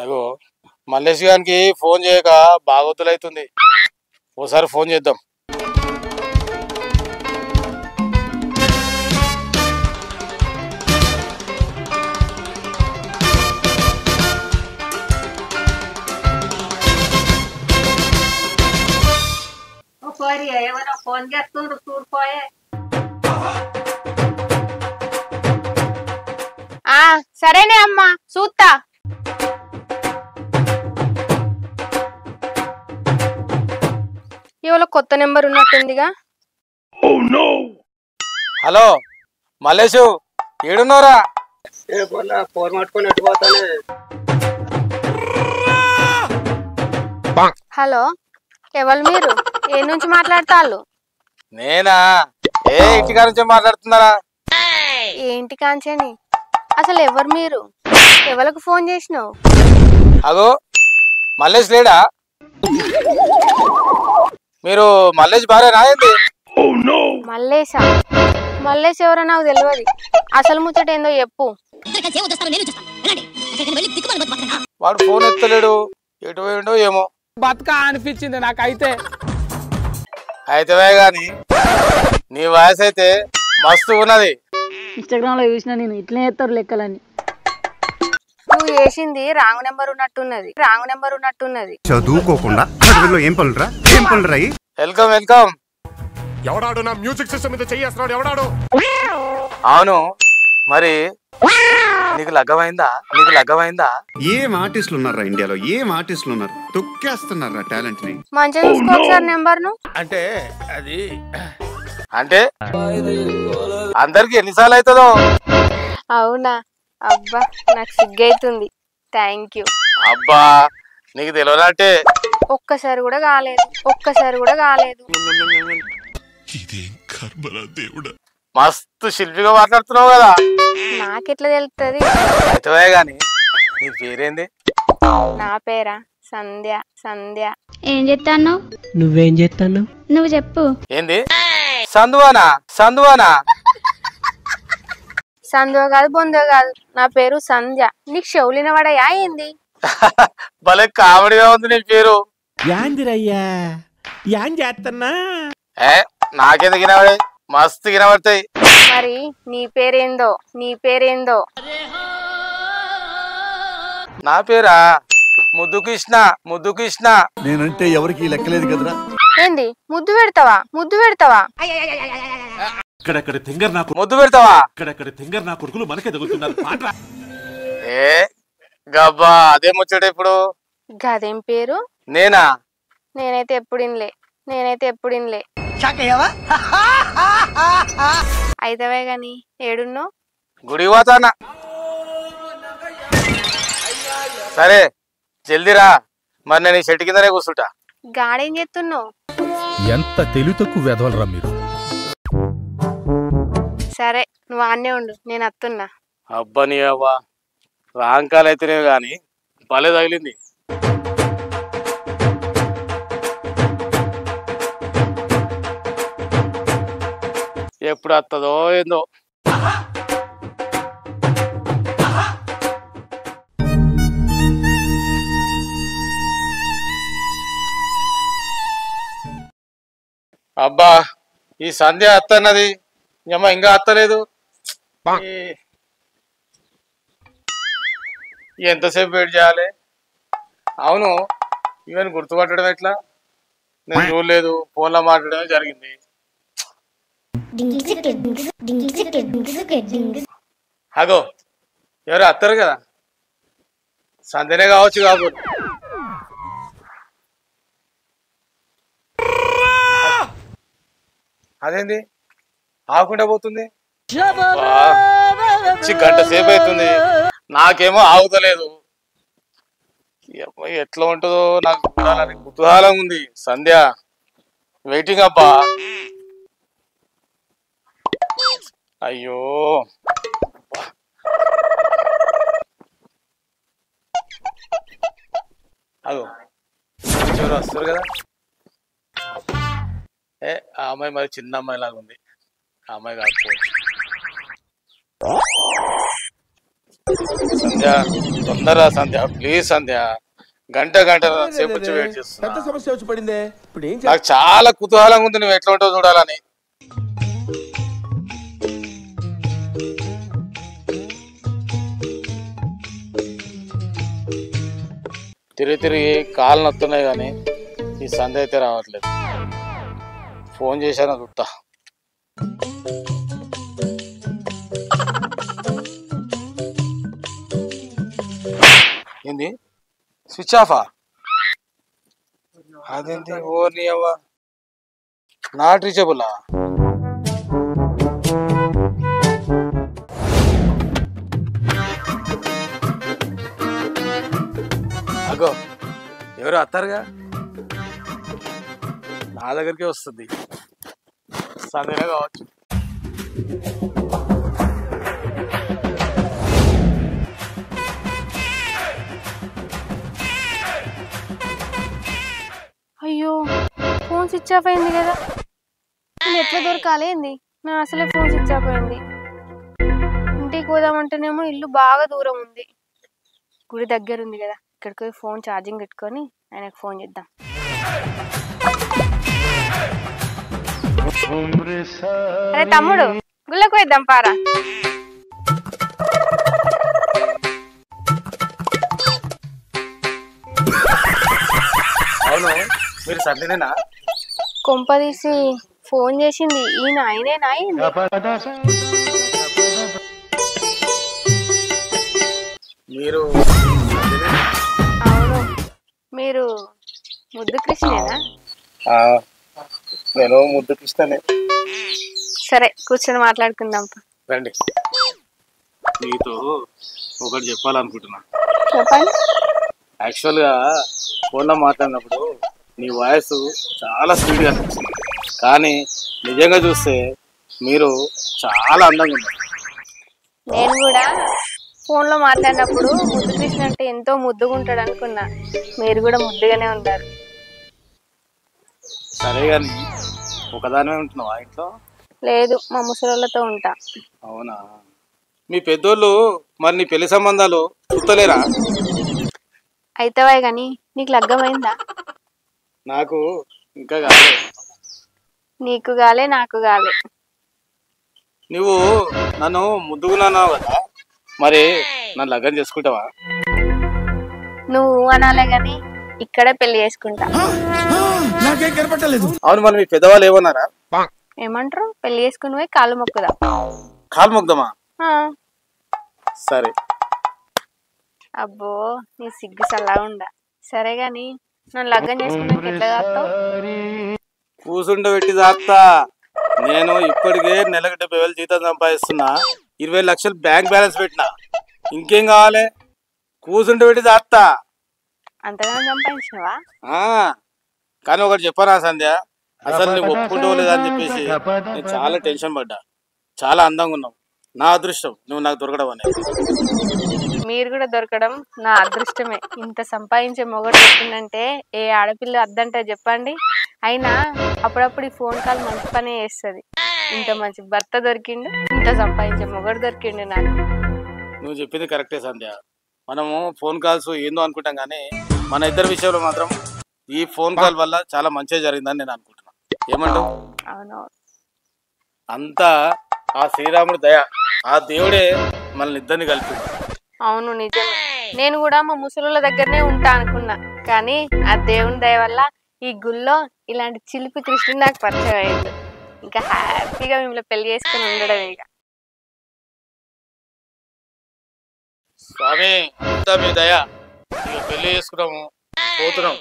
అగో మల్లేష్ గారికి ఫోన్ చేయక బాగోతులైతుంది. ఓసారి ఫోన్ చేద్దాం. ఫోన్ చేస్తుండ్రు చూడిపోయే. సరేనే అమ్మా చూస్తా. ఇవాళ కొత్త నెంబర్ ఉన్నట్టుందిగా. హలో మల్లేషు, ఏడున్నారా? ఫోన్ పట్టుకొని ఎట్టుపోతానే. హలో, ఎవరు మీరు? ఏ నుంచి మాట్లాడతాళ్ళు? నేనా? ఏ ఇంటికా నుంచి మాట్లాడుతున్నారా? ఏంటి కాంచని, అసలు ఎవరు మీరు? ఎవరికి ఫోన్ చేసినావు? అగో మల్లేష్ లేడా? మీరు మల్లేష్ భార్యనా ఏంది? మల్లేశా? మల్లేష్ ఎవరో నాకు తెలియదు. అసలు ముచ్చట ఏందో చెప్పు. వాడు ఫోన్ ఎత్తలేడు, ఎటు పోయిండో ఏమో. బతుక అనిపించింది నాకైతే. అయితేవే గాని నీ వాయిస్ అయితే మస్తు ఉన్నది. ఇన్స్టాగ్రామ్ లో చూసిన నేను ఇట్లనే చేస్తారు లెక్కలని. నువ్వు చేసింది రాంగ్ నెంబర్ ఉన్నట్టున్నది. చదువుకోకుండా ఏం పనులురా? Welcome welcome. ఎవడాడు నా మ్యూజిక్ సిస్టమ్ మీద చేస్తున్నాడు? ఎవడాడు? అవును, మరి నీకు లగ్గమైందా? ఏం ఆర్టిస్టులు ఉన్నారా ఇండియాలో? ఏం ఆర్టిస్టులు ఉన్నారు, తొక్కేస్తున్నారా టాలెంట్ ని. మంచిగా చూసుకో సార్ నెంబర్ ను. అంటే అందరికి ఎన్నిసార్లు అవుతుందో. అవునా? అబ్బా నాకు సిగ్గైతుంది. Thank you. అబ్బా నీకు తెలియనట్టే. ఒక్కసారి కూడా కాలేదు. మస్తు శిల్పిగా మాట్లాడుతున్నావు కదా. నాకెట్లా తెలుస్తుంది? అయితే గాని నీ పేరేంది? నా పేరా సంధ్య. ఏం చేస్తాను? నువ్వేం చేస్తాను? నువ్వు చెప్పు. ఏంది? సందువానా? సందో కాదు బొందో కాదు, నా పేరు సంధ్య. నీకు షౌలిన వాడయా ఏంది? భలే కామెడీగా ఉంది నీ పేరు. యాందిరయ్యా యాం చేస్తున్నా? నాకెందుకు వినబడే? మస్తు వినబడతాయి. మరి నీ పేరేందో? నా పేరా ముద్దు కృష్ణ. నేనంటే ఎవరికి లెక్కలేదు కదరా. ఏంది ముద్దు పెడతావా? ముద్దు పెడతావా? నా కొడుకులు మనకే తగులుతున్నారు. ఏ గబ్బా అదే ముచ్చట ఇప్పుడు. గదేం పేరు? నేనా? నేనైతే ఎప్పుడు ఇన్లే. అయితవే గాని ఏడున్నో? గుడి పోతానా. సరే జల్దిరా, మరి నేను ఈ చెట్టు కిందనే కూర్చుంటా. గాడేం చేస్తున్నావు? ఎంత తెలివితక్కువ వెధవలరా మీరు. సరే నువ్వు ఆన్నే ఉండు, నేను వస్తున్నా. అబ్బా నీ అవ్వ రాంకాలు అయితేనే గాని భలే తగిలింది. ఎప్పుడు వస్తుందో ఏందో. అబ్బా ఈ సంధ్య అత్తన్నది, అమ్మ ఇంకా అత్తలేదు. ఎంతసేపు వెయిట్ చేయాలి? అవును, ఈవెన్ గుర్తుపట్టడం ఎట్లా? నేను చూడలేదు, ఫోన్లో మాట్లాడమే జరిగింది. అగో ఎవరు అత్తరు కదా, సంధ్యనే కావచ్చు. కాబట్టి అదేంది ఆకుండా పోతుంది? గంట సేపు అవుతుంది, నాకేమో ఆగుతలేదు. ఎట్లా ఉంటుందో నాకు చూడాలని కుతూహలం ఉంది. సంధ్య వెయిటింగ్ అబ్బా. అయ్యో అగో చివరి వస్తారు కదా. ఆ అమ్మాయి మరి చిన్న అమ్మాయి లాగా ఉంది. ఆ అమ్మాయి కాకపోవచ్చు. సంధ్య తొందర సంధ్య, ప్లీజ్ సంధ్య. గంట సేపు వచ్చి వెయిట్ చేస్తున్నా. సమస్య వచ్చి పడిందే ఇప్పుడు ఏం నాకు చాలా కుతూహలంగా ఉంది నువ్వు ఎట్లా ఉంటావు చూడాలని. తిరిగి కాళ్ళు నొత్తున్నాయి కానీ ఈ సంధ్య అయితే రావట్లేదు. ఫోన్ చేశాను చూస్తా. ఏంది స్విచ్ ఆఫా? అదేంటి ఓర్ని అవ్వ, నాట్ రీచబులా? అగో ఎవరు వస్తారుగా, నా దగ్గరికి వస్తుంది. సందేహం కావచ్చు. అయ్యో ఫోన్ స్విచ్ ఆఫ్ అయింది కదా, నేను ఎట్లా దొరకాలి ఏంది? నా అసలే ఫోన్ స్విచ్ ఆఫ్ అయింది. ఇంటికి పోదామంటేనేమో ఇల్లు బాగా దూరం ఉంది, గుడి దగ్గర ఉంది కదా, ఇక్కడికి పోయి ఫోన్ ఛార్జింగ్ పెట్టుకొని ఆయనకు ఫోన్ చేద్దాం. అరే తమ్ముడు, గుళ్ళకు పోయిద్దాం పారా. అవును, మీరు సంధ్యనేనా? కొంపదీసి ఫోన్ చేసింది ఈయన, ఆయనేనా? మీరు అవును, మీరు ముద్దు కృష్ణేనా? నేను ముద్దు కృష్ణనే. సరే కూర్చొని మాట్లాడుకుందాం. రండి, మీతో ఒకటి చెప్పాలనుకుంటున్నా. చెప్పండి. యాక్చువల్గా ఫోన్లో మాట్లాడినప్పుడు నీ వాయిస్ చాలా స్వీట్గా అనిపిస్తుంది, కానీ నిజంగా చూస్తే మీరు చాలా అందంగా ఉన్నారు. నేను కూడా ఫోన్లో మాట్లాడినప్పుడు ముద్దు కృష్ణ అంటే ఎంతో ముద్దుగా ఉంటాడు అనుకున్నా, మీరు కూడా ముద్దుగానే ఉన్నారు. సరే కానీ ఒకదానివే ఉంటున్నావా ఇంట్లో? లేదు, మా ముసలోళ్ళతో ఉంటా. అవునా? మీ పెద్దోళ్ళు మరి నీ పెళ్లి సంబంధాలు చూస్తలేరా? అయితేవా కానీ నీకు లగ్గమైందా? నాకు ఇంకా కాలే. నీకు గాలే నాకు గాలే. నువ్వు నన్ను ముద్దుగున్నావు కదా, మరి నన్ను లగ్గం చేసుకుంటావా? నువ్వు అనాలే గాని ఇక్కడే పెళ్లి చేసుకుంటా. నాకేం కనపట్టలేదు. అవును, మరి మీ పెద్దవాళ్ళు ఏమన్నారా? ఏమంటారు? పెళ్లి చేసుకుని పోయి కాళ్ళు మొక్కుదా. కాలు మొక్కుదామా? సరే. అబ్బో నీ సిగ్గు సల్లా ఉండా. సరే గాని నన్ను లగ్గం చేసుకున్నాక ఎట్లా చేస్తావు? కూసుండబెట్టి దాస్తా. నేను ఇప్పటికే నెలకు 70,000 జీతం సంపాదిస్తున్నా, 20 లక్షలు బ్యాంక్ బ్యాలెన్స్ పెట్టినా. ఇంకేం కావాలి? కూసుండబెట్టి దాస్తా. అంతగానో సంపాదించినవా? కానీ ఒకటి చెప్పనా సంధ్య, అసలు నువ్వు ఒప్పుకుంటూ లేదని చెప్పేసి నేను చాలా టెన్షన్ పడ్డా. చాలా అందంగా ఉన్నావు, నా అదృష్టం నువ్వు నాకు దొరకడం అనేది. మీరు కూడా దొరకడం నా అదృష్టమే. ఇంత సంపాదించే మొగడు దొరికిందంటే ఏ ఆడపిల్ల అద్దంటే చెప్పండి. అయినా అప్పుడప్పుడు ఈ ఫోన్ కాల్ మంచి పనే చేస్తుంది. ఇంత మంచి భర్త దొరికిండు, ఇంత సంపాదించే మొగడు దొరికిండు నాకు. నువ్వు చెప్పింది కరెక్టే సంధ్య. మనము ఫోన్ కాల్స్ ఏందో అనుకుంటాం కానీ మన ఇద్దరి విషయంలో మాత్రం ఈ ఫోన్ కాల్ వల్ల చాలా మంచిగా జరిగిందని నేను అనుకుంటున్నాను. ఏమంటావు? అవును, అంతా ఆ శ్రీరాముడి దయ, ఆ దేవుడే మనల్ని ఇద్దరిని కలిపి. అవును నిజమే. నేను కూడా మా ముసలుల దగ్గరనే ఉంటా అనుకున్నా, కానీ ఆ దేవుని దయ వల్ల ఈ గుళ్ళో ఇలాంటి చిలిపి కృష్ణుడు నాకు పరిచయం అయింది. ఇంకా హ్యాపీగా మిమ్మల్ని పెళ్లి చేసుకుని ఉండడం. ఇక స్వామి అంతా మీ దయ. ఇక పెళ్లి చేసుకున్నాము, పోతున్నాం.